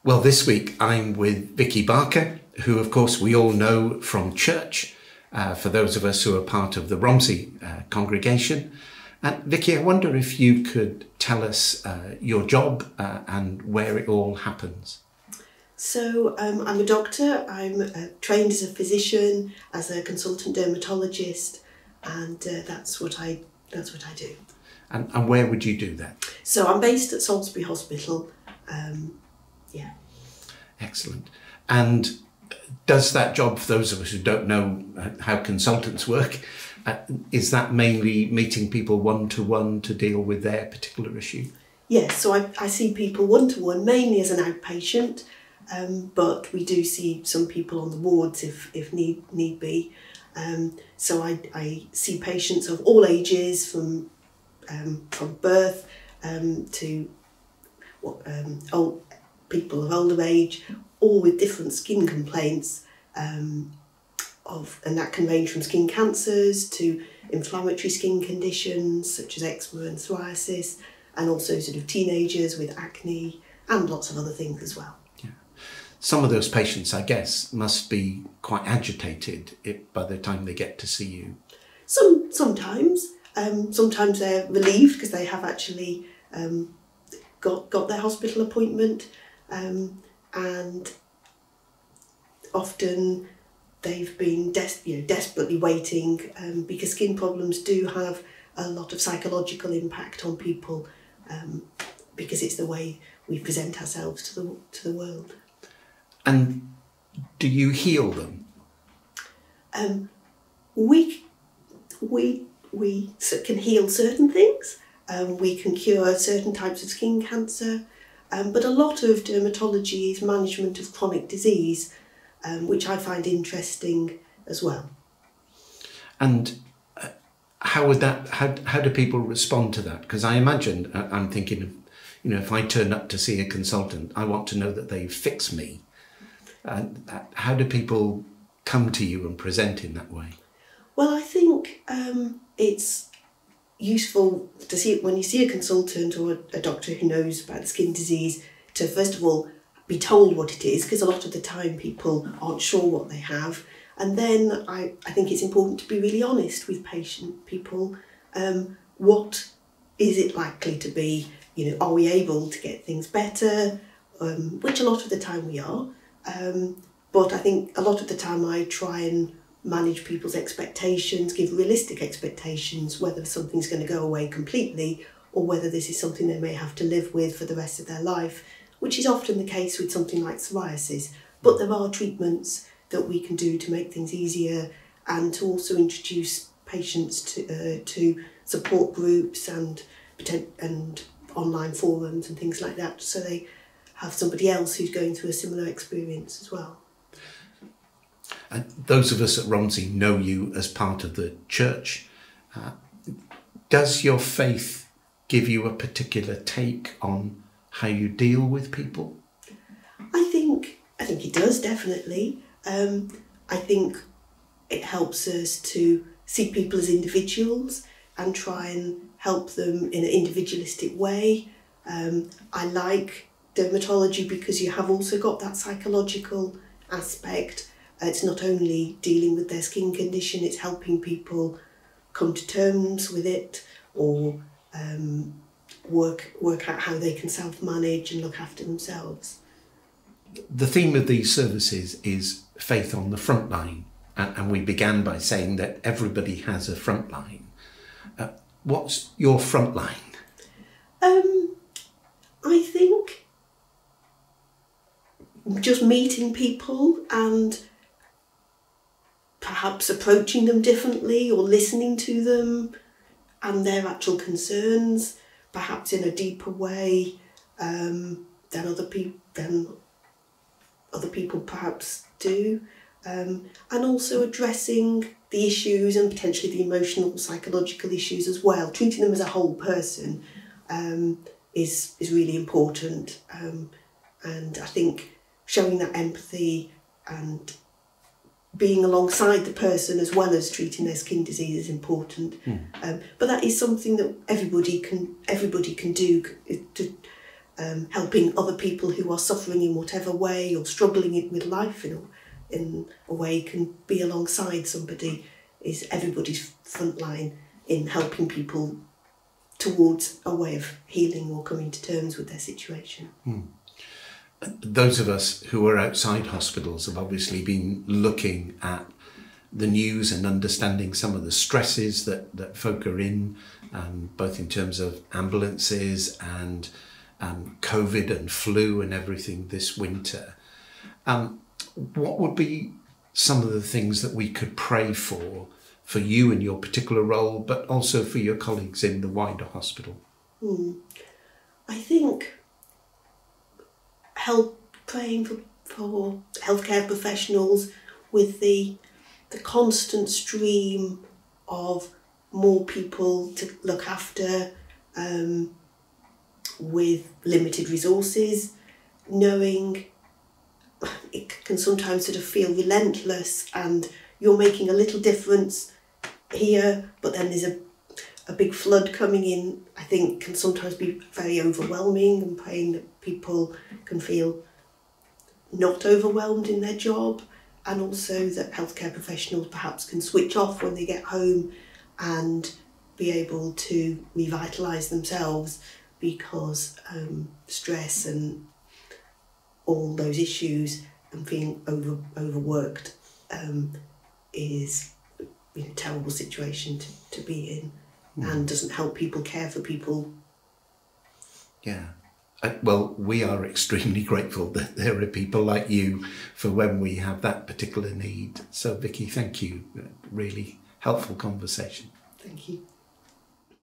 Well, this week I'm with Vickie Barker, who of course we all know from church, for those of us who are part of the Romsey congregation. And Vickie, I wonder if you could tell us your job and where it all happens. So I'm a doctor. I'm trained as a physician, as a consultant dermatologist, and that's what I do. And where would you do that? So I'm based at Salisbury Hospital. Yeah. Excellent. And does that job, for those of us who don't know how consultants work, is that mainly meeting people one-to-one to deal with their particular issue? Yes, so I see people one-to-one, mainly as an outpatient, but we do see some people on the wards if need be. So I see patients of all ages, from birth to old people of older age, all with different skin complaints, and that can range from skin cancers to inflammatory skin conditions such as eczema and psoriasis, and also sort of teenagers with acne and lots of other things as well. Yeah. Some of those patients, I guess, must be quite agitated by the time they get to see you. Sometimes they're relieved because they have actually got their hospital appointment, and often they've been desperately waiting, because skin problems do have a lot of psychological impact on people, because it's the way we present ourselves to the world. And do you heal them? We can heal certain things. We can cure certain types of skin cancer, but a lot of dermatology is management of chronic disease, which I find interesting as well. And how do people respond to that? Because I imagine, I'm thinking of, if I turn up to see a consultant, I want to know that they fix me. How do people come to you and present in that way? Well, I think it's useful to see when you see a consultant or a doctor who knows about the skin disease to first of all be told what it is, because a lot of the time people aren't sure what they have, and then I think it's important to be really honest with people. What is it likely to be? Are we able to get things better? Which a lot of the time we are, but I think a lot of the time I try and manage people's expectations, give realistic expectations, whether something's going to go away completely or whether this is something they may have to live with for the rest of their life, which is often the case with something like psoriasis. But there are treatments that we can do to make things easier, and to also introduce patients to support groups and online forums and things like that, so they have somebody else who's going through a similar experience as well. And those of us at Romsey know you as part of the church. Does your faith give you a particular take on how you deal with people? I think it does, definitely. I think it helps us to see people as individuals and try and help them in an individualistic way. I like dermatology because you have also got that psychological aspect. It's not only dealing with their skin condition, it's helping people come to terms with it, or work out how they can self-manage and look after themselves. The theme of these services is faith on the front line, and we began by saying that everybody has a front line. What's your front line? I think just meeting people and perhaps approaching them differently, or listening to them and their actual concerns, perhaps in a deeper way than other people perhaps do, and also addressing the issues and potentially the emotional, psychological issues as well. Treating them as a whole person is really important, and I think showing that empathy and being alongside the person as well as treating their skin disease is important. But that is something that everybody can do. helping other people who are suffering in whatever way or struggling with life in a way can be alongside somebody is everybody's frontline in helping people towards a way of healing or coming to terms with their situation. Those of us who are outside hospitals have obviously been looking at the news and understanding some of the stresses that folk are in, both in terms of ambulances and COVID and flu and everything this winter. What would be some of the things that we could pray for you in your particular role, but also for your colleagues in the wider hospital? I think praying for healthcare professionals with the constant stream of more people to look after, with limited resources, knowing it can sometimes sort of feel relentless and you're making a little difference here, but then there's a big flood coming in, I think can sometimes be very overwhelming, and praying that people can feel not overwhelmed in their job, and also that healthcare professionals perhaps can switch off when they get home and be able to revitalise themselves, because stress and all those issues and being overworked is a terrible situation to be in, and doesn't help people care for people. Yeah. Well, we are extremely grateful that there are people like you for when we have that particular need. So, Vickie, thank you. Really helpful conversation. Thank you.